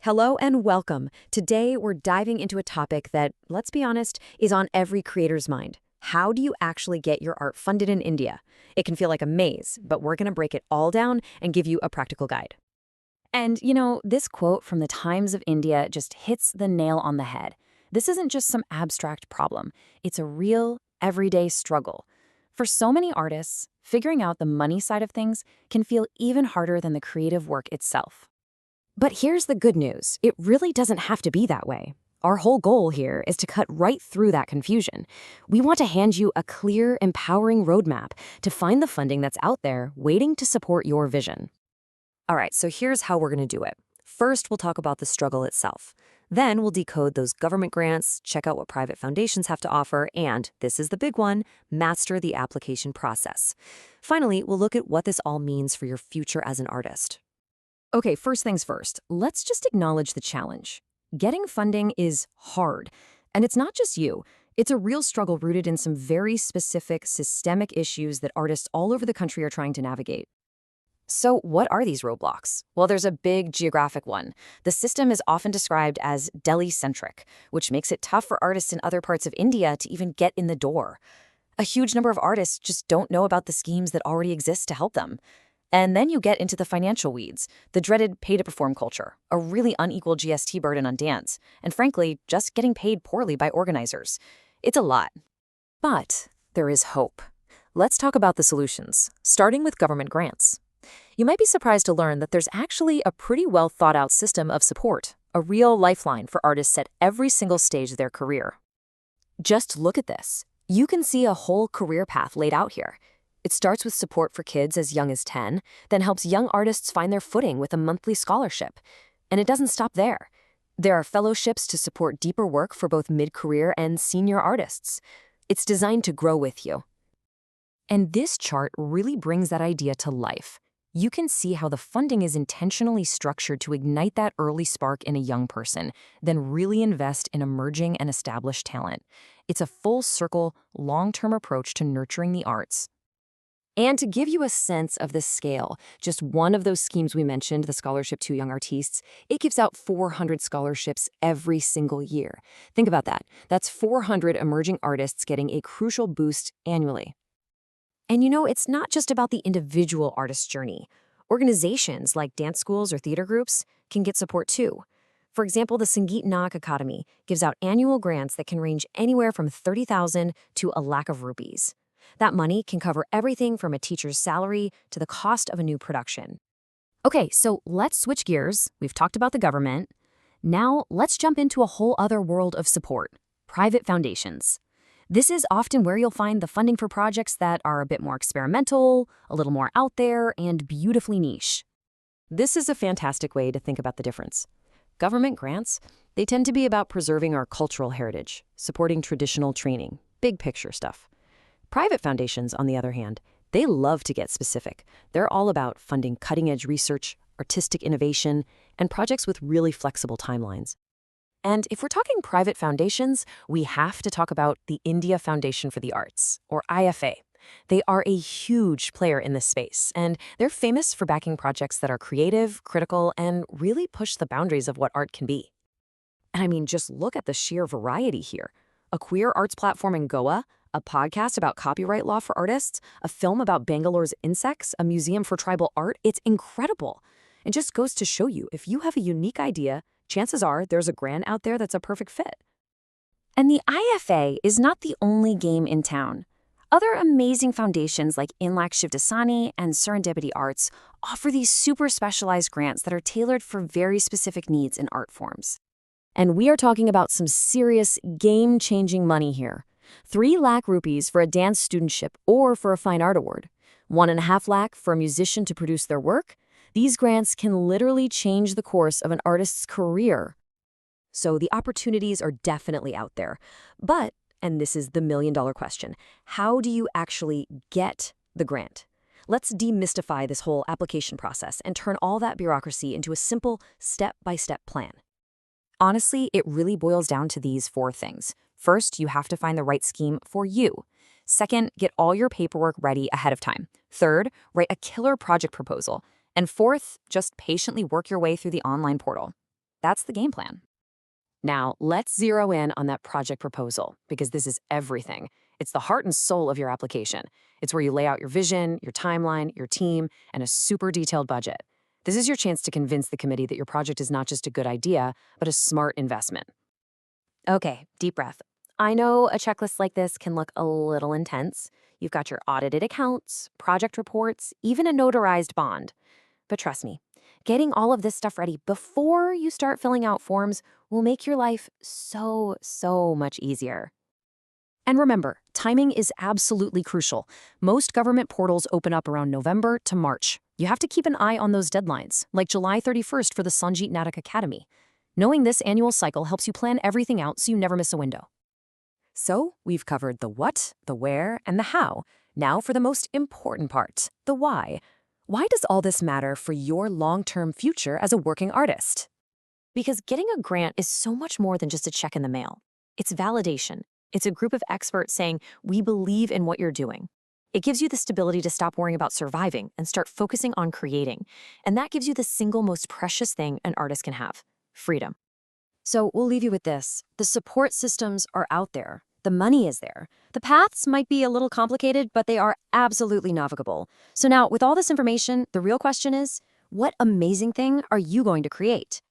Hello and welcome. Today, we're diving into a topic that, let's be honest, is on every creator's mind. How do you actually get your art funded in India? It can feel like a maze, but we're going to break it all down and give you a practical guide. And, this quote from the Times of India just hits the nail on the head. This isn't just some abstract problem. It's a real, everyday struggle. For so many artists, figuring out the money side of things can feel even harder than the creative work itself. But here's the good news. It really doesn't have to be that way. Our whole goal here is to cut right through that confusion. We want to hand you a clear, empowering roadmap to find the funding that's out there waiting to support your vision. All right, so here's how we're going to do it. First, we'll talk about the struggle itself. Then we'll decode those government grants, check out what private foundations have to offer, and, this is the big one, master the application process. Finally, we'll look at what this all means for your future as an artist. Okay, first things first, let's just acknowledge the challenge. Getting funding is hard, and it's not just you. It's a real struggle rooted in some very specific systemic issues that artists all over the country are trying to navigate. So what are these roadblocks? Well, there's a big geographic one. The system is often described as Delhi-centric, which makes it tough for artists in other parts of India to even get in the door. A huge number of artists just don't know about the schemes that already exist to help them. And then you get into the financial weeds, the dreaded pay-to-perform culture, a really unequal GST burden on dance, and frankly, just getting paid poorly by organizers. It's a lot. But there is hope. Let's talk about the solutions, starting with government grants. You might be surprised to learn that there's actually a pretty well-thought-out system of support, a real lifeline for artists at every single stage of their career. Just look at this. You can see a whole career path laid out here. It starts with support for kids as young as 10, then helps young artists find their footing with a monthly scholarship. And it doesn't stop there. There are fellowships to support deeper work for both mid-career and senior artists. It's designed to grow with you. And this chart really brings that idea to life. You can see how the funding is intentionally structured to ignite that early spark in a young person, then really invest in emerging and established talent. It's a full-circle, long-term approach to nurturing the arts. And to give you a sense of the scale, just one of those schemes we mentioned, the Scholarship to Young Artistes, it gives out 400 scholarships every single year. Think about that. That's 400 emerging artists getting a crucial boost annually. And it's not just about the individual artist's journey. Organizations like dance schools or theater groups can get support too. For example, the Sangeet Naak Academy gives out annual grants that can range anywhere from 30,000 to a lakh of rupees. That money can cover everything from a teacher's salary to the cost of a new production. Okay, so let's switch gears. We've talked about the government. Now, let's jump into a whole other world of support, private foundations. This is often where you'll find the funding for projects that are a bit more experimental, a little more out there, and beautifully niche. This is a fantastic way to think about the difference. Government grants, they tend to be about preserving our cultural heritage, supporting traditional training, big picture stuff. Private foundations, on the other hand, they love to get specific. They're all about funding cutting-edge research, artistic innovation, and projects with really flexible timelines. And if we're talking private foundations, we have to talk about the India Foundation for the Arts, or IFA. They are a huge player in this space, and they're famous for backing projects that are creative, critical, and really push the boundaries of what art can be. And I mean, just look at the sheer variety here. A queer arts platform in Goa, a podcast about copyright law for artists, a film about Bangalore's insects, a museum for tribal art. It's incredible. It just goes to show you, if you have a unique idea, chances are there's a grant out there that's a perfect fit. And the IFA is not the only game in town. Other amazing foundations like Inlak Shivdasani and Serendipity Arts offer these super specialized grants that are tailored for very specific needs in art forms. And we are talking about some serious game-changing money here. 3 lakh rupees for a dance studentship or for a fine art award. 1.5 lakh for a musician to produce their work. These grants can literally change the course of an artist's career. So the opportunities are definitely out there. But, and this is the million-dollar question, how do you actually get the grant? Let's demystify this whole application process and turn all that bureaucracy into a simple step-by-step plan. Honestly, it really boils down to these 4 things. First, you have to find the right scheme for you. Second, get all your paperwork ready ahead of time. Third, write a killer project proposal. And fourth, just patiently work your way through the online portal. That's the game plan. Now, let's zero in on that project proposal, because this is everything. It's the heart and soul of your application. It's where you lay out your vision, your timeline, your team, and a super detailed budget. This is your chance to convince the committee that your project is not just a good idea, but a smart investment. Okay, deep breath. I know a checklist like this can look a little intense. You've got your audited accounts, project reports, even a notarized bond. But trust me, getting all of this stuff ready before you start filling out forms will make your life so much easier. And remember, timing is absolutely crucial. Most government portals open up around November to March. You have to keep an eye on those deadlines, like July 31st for the Sanjit Natak Academy. Knowing this annual cycle helps you plan everything out so you never miss a window. So, we've covered the what, the where, and the how. Now for the most important part, the why. Why does all this matter for your long-term future as a working artist? Because getting a grant is so much more than just a check in the mail. It's validation. It's a group of experts saying, we believe in what you're doing. It gives you the stability to stop worrying about surviving and start focusing on creating. And that gives you the single most precious thing an artist can have: freedom. So we'll leave you with this. The support systems are out there. The money is there. The paths might be a little complicated, but they are absolutely navigable. So now, with all this information, the real question is, what amazing thing are you going to create?